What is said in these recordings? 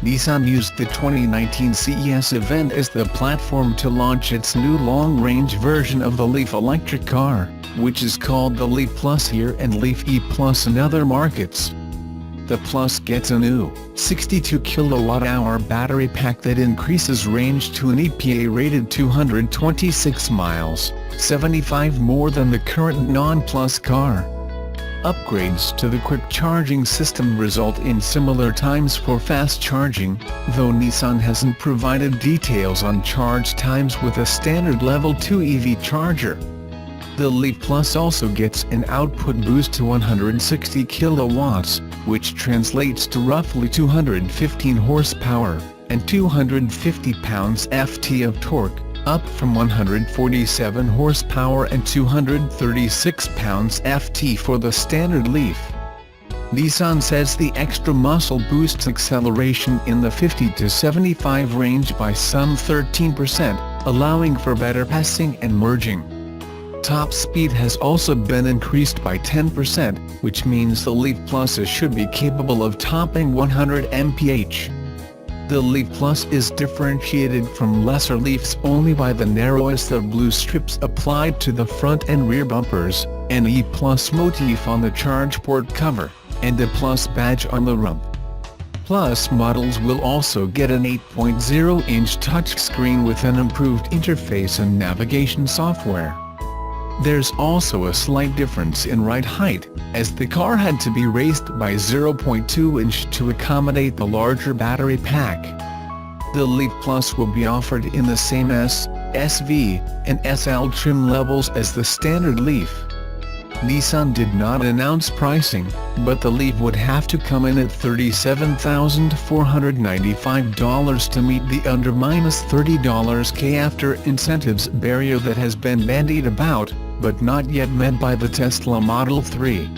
Nissan used the 2019 CES event as the platform to launch its new long-range version of the Leaf electric car, which is called the Leaf Plus here and Leaf E Plus in other markets. The Plus gets a new 62 kWh battery pack that increases range to an EPA-rated 226 miles, 75 more than the current non-Plus car. Upgrades to the quick charging system result in similar times for fast charging, though Nissan hasn't provided details on charge times with a standard Level 2 EV charger. The Leaf Plus also gets an output boost to 160 kilowatts, which translates to roughly 215 horsepower, and 250 pounds-ft of torque, up from 147 horsepower and 236 pounds-ft for the standard Leaf. Nissan says the extra muscle boosts acceleration in the 50 to 75 range by some 13%, allowing for better passing and merging. Top speed has also been increased by 10%, which means the Leaf Plus should be capable of topping 100 mph. The Leaf Plus is differentiated from lesser Leafs only by the narrowest of blue strips applied to the front and rear bumpers, an E Plus motif on the charge port cover, and a Plus badge on the rump. Plus models will also get an 8.0-inch touchscreen with an improved interface and navigation software. There's also a slight difference in ride height, as the car had to be raised by 0.2 inch to accommodate the larger battery pack. The Leaf Plus will be offered in the same S, SV, and SL trim levels as the standard Leaf. Nissan did not announce pricing, but the Leaf would have to come in at $37,495 to meet the under -$30K after incentives barrier that has been bandied about, but not yet met by the Tesla Model 3.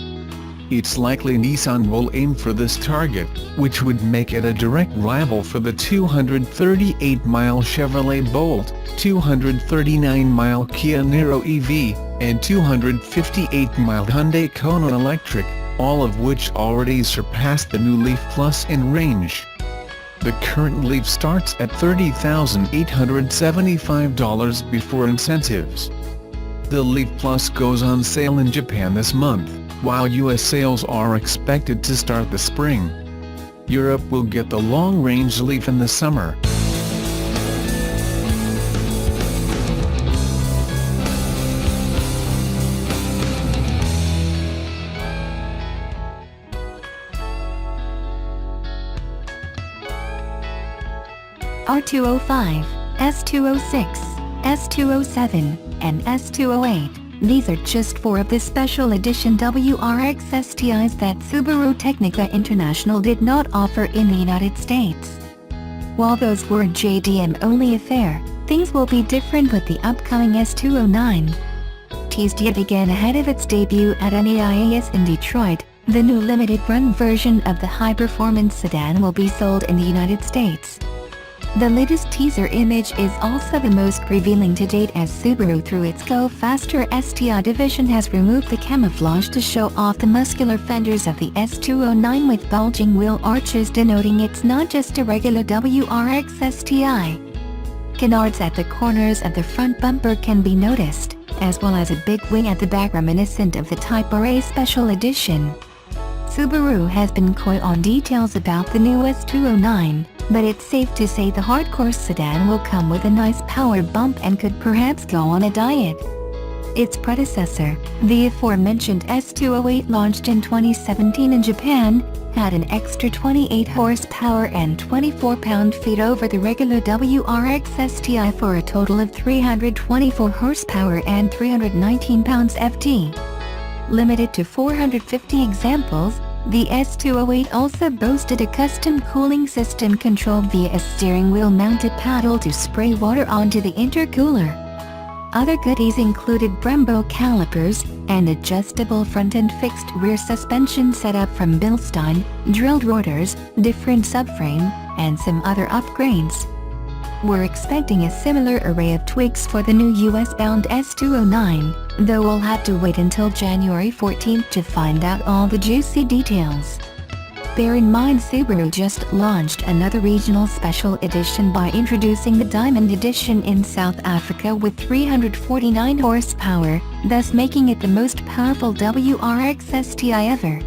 It's likely Nissan will aim for this target, which would make it a direct rival for the 238-mile Chevrolet Bolt, 239-mile Kia Niro EV, and 258-mile Hyundai Kona Electric, all of which already surpassed the new Leaf Plus in range. The current Leaf starts at $30,875 before incentives. The Leaf Plus goes on sale in Japan this month, while US sales are expected to start this spring. Europe will get the long-range Leaf in the summer. R205, S206, S207, and S208. These are just 4 of the special edition WRX STIs that Subaru Technica International did not offer in the United States. While those were a JDM-only affair, things will be different with the upcoming S209. Teased yet again ahead of its debut at NAIAS in Detroit, the new limited-run version of the high-performance sedan will be sold in the United States. The latest teaser image is also the most revealing to date, as Subaru through its Go Faster STI division has removed the camouflage to show off the muscular fenders of the S209 with bulging wheel arches, denoting it's not just a regular WRX STI. Canards at the corners of the front bumper can be noticed, as well as a big wing at the back reminiscent of the Type RA Special Edition. Subaru has been coy on details about the new S209, but it's safe to say the hardcore sedan will come with a nice power bump and could perhaps go on a diet. Its predecessor, the aforementioned S208, launched in 2017 in Japan, had an extra 28 horsepower and 24 pound-feet over the regular WRX STI for a total of 324 horsepower and 319 pounds-ft. Limited to 450 examples, the S208 also boasted a custom cooling system controlled via a steering wheel-mounted paddle to spray water onto the intercooler. Other goodies included Brembo calipers, an adjustable front and fixed rear suspension setup from Bilstein, drilled rotors, different subframe, and some other upgrades. We're expecting a similar array of tweaks for the new US-bound S209, though we'll have to wait until January 14th to find out all the juicy details. Bear in mind Subaru just launched another regional special edition by introducing the Diamond Edition in South Africa with 349 horsepower, thus making it the most powerful WRX STI ever.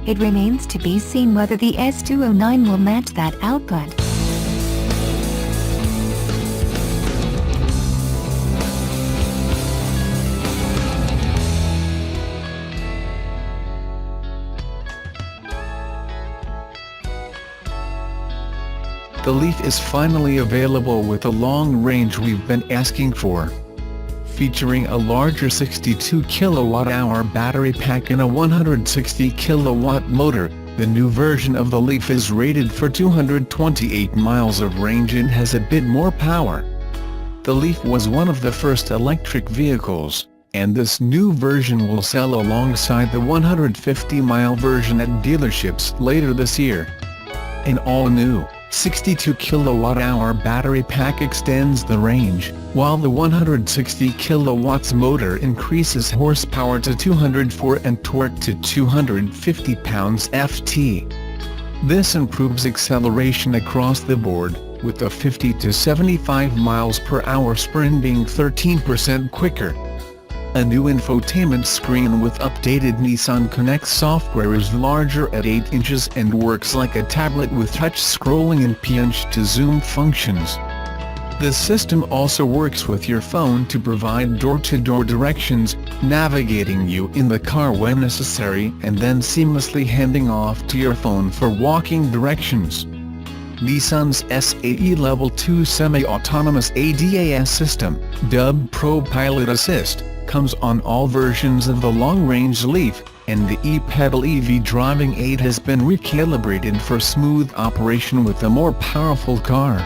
It remains to be seen whether the S209 will match that output. The Leaf is finally available with the long range we've been asking for. Featuring a larger 62 kWh battery pack and a 160 kW motor, the new version of the Leaf is rated for 228 miles of range and has a bit more power. The Leaf was one of the first electric vehicles, and this new version will sell alongside the 150-mile version at dealerships later this year. An all-new 62 kWh battery pack extends the range, while the 160 kW motor increases horsepower to 204 and torque to 250 pounds-ft. This improves acceleration across the board, with the 50 to 75 miles per hour sprint being 13% quicker. A new infotainment screen with updated Nissan Connect software is larger at 8 inches and works like a tablet with touch scrolling and pinch to zoom functions. The system also works with your phone to provide door-to-door directions, navigating you in the car when necessary and then seamlessly handing off to your phone for walking directions. Nissan's SAE Level 2 semi-autonomous ADAS system, dubbed Pro Pilot Assist, comes on all versions of the long-range Leaf, and the e-pedal EV driving aid has been recalibrated for smooth operation with a more powerful car.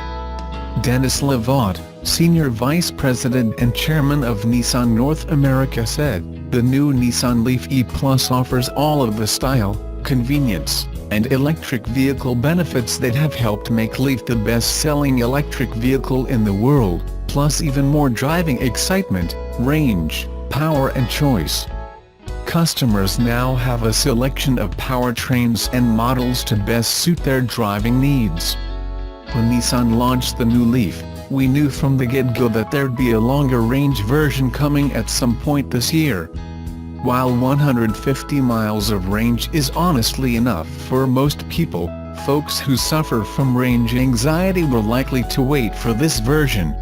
Dennis Lavaut, Senior Vice President and Chairman of Nissan North America said, "The new Nissan Leaf E Plus offers all of the style, convenience, and electric vehicle benefits that have helped make Leaf the best-selling electric vehicle in the world, plus even more driving excitement, range, power and choice." Customers now have a selection of powertrains and models to best suit their driving needs. When Nissan launched the new Leaf, we knew from the get-go that there'd be a longer range version coming at some point this year. While 150 miles of range is honestly enough for most people, folks who suffer from range anxiety were likely to wait for this version.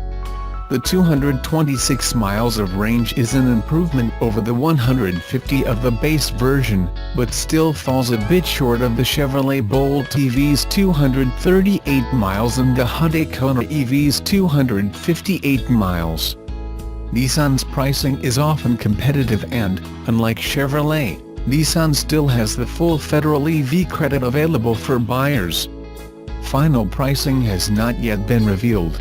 The 226 miles of range is an improvement over the 150 of the base version, but still falls a bit short of the Chevrolet Bolt EV's 238 miles and the Hyundai Kona EV's 258 miles. Nissan's pricing is often competitive and, unlike Chevrolet, Nissan still has the full federal EV credit available for buyers. Final pricing has not yet been revealed.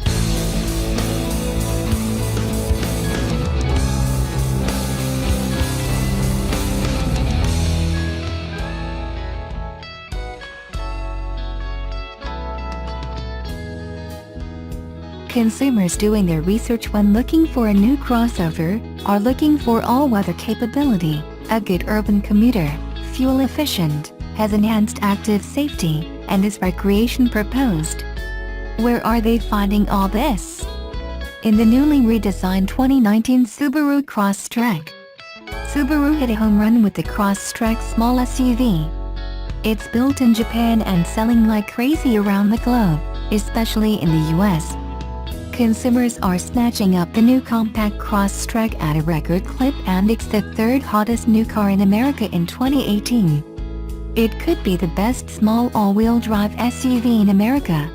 Consumers doing their research when looking for a new crossover are looking for all-weather capability, a good urban commuter, fuel efficient, has enhanced active safety, and is recreation proposed. Where are they finding all this? In the newly redesigned 2019 Subaru Crosstrek. Subaru hit a home run with the Crosstrek small SUV. It's built in Japan and selling like crazy around the globe, especially in the US. Consumers are snatching up the new compact Crosstrek at a record clip, and it's the third hottest new car in America in 2018. It could be the best small all-wheel drive SUV in America.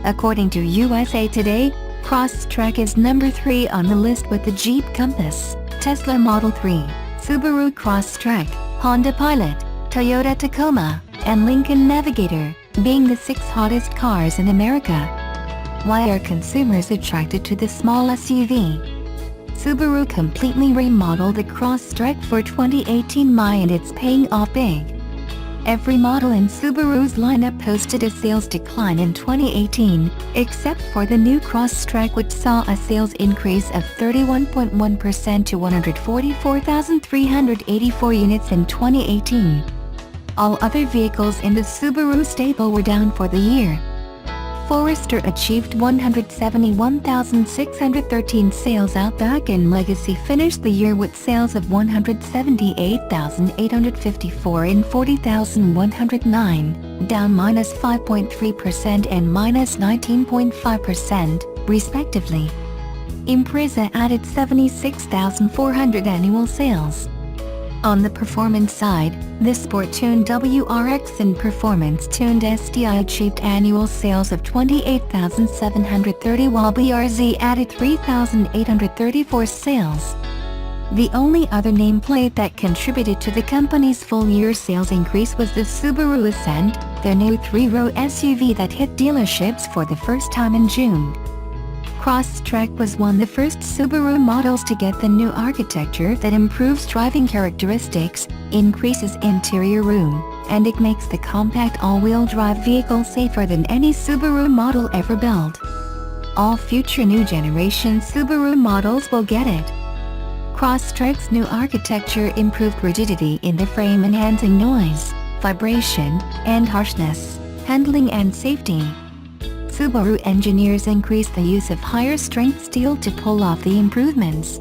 According to USA Today, Crosstrek is number 3 on the list with the Jeep Compass, Tesla Model 3, Subaru Crosstrek, Honda Pilot, Toyota Tacoma, and Lincoln Navigator, being the 6 hottest cars in America. Why are consumers attracted to the small SUV? Subaru completely remodeled the Crosstrek for 2018 and it's paying off big. Every model in Subaru's lineup posted a sales decline in 2018, except for the new Crosstrek, which saw a sales increase of 31.1% to 144,384 units in 2018. All other vehicles in the Subaru stable were down for the year. Forester achieved 171,613 sales. Outback and Legacy finished the year with sales of 178,854 and 40,109, down -5.3% and -19.5%, respectively. Impreza added 76,400 annual sales. On the performance side, the Sport-tuned WRX and performance-tuned STI achieved annual sales of 28,730 while BRZ added 3,834 sales. The only other nameplate that contributed to the company's full-year sales increase was the Subaru Ascent, the new 3-row SUV that hit dealerships for the first time in June. Crosstrek was one of the first Subaru models to get the new architecture that improves driving characteristics, increases interior room, and it makes the compact all-wheel drive vehicle safer than any Subaru model ever built. All future new generation Subaru models will get it. Crosstrek's new architecture improved rigidity in the frame, enhancing noise, vibration, and harshness, handling and safety. Subaru engineers increased the use of higher-strength steel to pull off the improvements.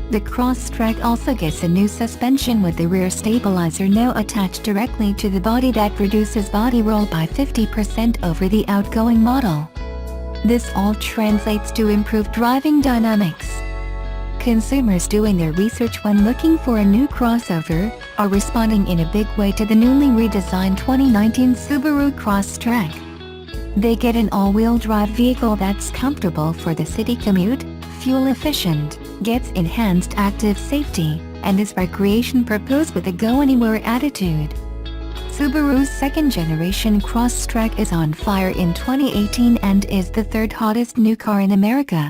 The Crosstrek also gets a new suspension with the rear stabilizer now attached directly to the body that reduces body roll by 50% over the outgoing model. This all translates to improved driving dynamics. Consumers doing their research when looking for a new crossover are responding in a big way to the newly redesigned 2019 Subaru Crosstrek. They get an all-wheel drive vehicle that's comfortable for the city commute, fuel-efficient, gets enhanced active safety, and is recreation purpose with a go-anywhere attitude. Subaru's second-generation Crosstrek is on fire in 2018 and is the third hottest new car in America.